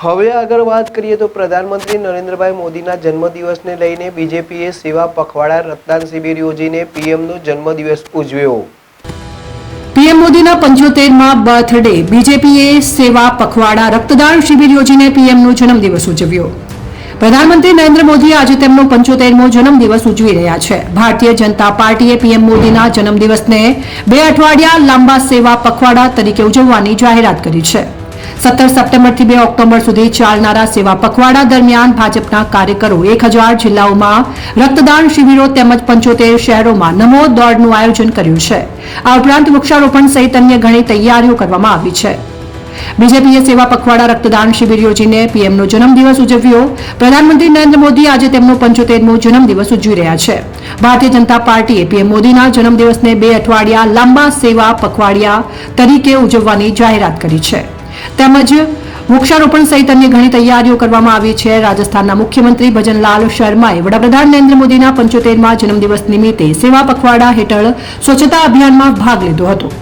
હવે આગળ વાત કરીએ તો પ્રધાનમંત્રી નરેન્દ્રભાઈ મોદીના જન્મદિવસને લઈને બીજેપીએ સેવા પખવાડા રક્તદાન શિબિર યોજીને પીએમનો જન્મદિવસ ઉજવ્યો। પીએમ મોદીના 75મા બર્થડે બીજેપીએ સેવા પખવાડા રક્તદાન શિબિર યોજીને પીએમનો જન્મદિવસ ઉજવ્યો। પ્રધાનમંત્રી નરેન્દ્ર મોદી આજે તેમનો 75મો જન્મદિવસ ઉજવી રહ્યા છે। ભારતીય જનતા પાર્ટીએ પીએમ મોદીના જન્મદિવસને 2 અઠવાડિયા લાંબા સેવા પખવાડા તરીકે ઉજવવાની જાહેરાત કરી છે। 17 સપ્ટેમ્બરથી 2 ઓક્ટોબર સુધી ચાલનારા સેવા પખવાડા દરમિયાન ભાજપના કાર્યકરો 1000 જિલ્લાઓમાં રક્તદાન શિબિરો તેમજ 75 શહેરોમાં નમો દોડનું આયોજન કર્યું છે। આ ઉપરાંત વૃક્ષારોપણ સહિત અન્ય ઘણી તૈયારીઓ કરવામાં આવી છે। બીજેપીએ સેવા પખવાડા રક્તદાન શિબિર યોજીને પીએમનો જન્મદિવસ ઉજવ્યો। પ્રધાનમંત્રી નરેન્દ્ર મોદી આજે તેમનો 75મો જન્મદિવસ ઉજવી રહ્યા છે। ભારતીય જનતા પાર્ટીએ પીએમ મોદીના જન્મદિવસને 2 અઠવાડિયા લાંબા સેવા પખવાડિયા તરીકે ઉજવવાની જાહેરાત કરી છે તેમજ વૃક્ષારોપણ સહિત અન્ય ઘણી તૈયારીઓ કરવામાં આવી છે। રાજસ્થાનના મુખ્યમંત્રી ભજનલાલ શર્માએ વડાપ્રધાન નરેન્દ્ર મોદીના 75મા જન્મદિવસ નિમિત્તે સેવા પખવાડા હેઠળ સ્વચ્છતા અભિયાનમાં ભાગ લીધો હતો।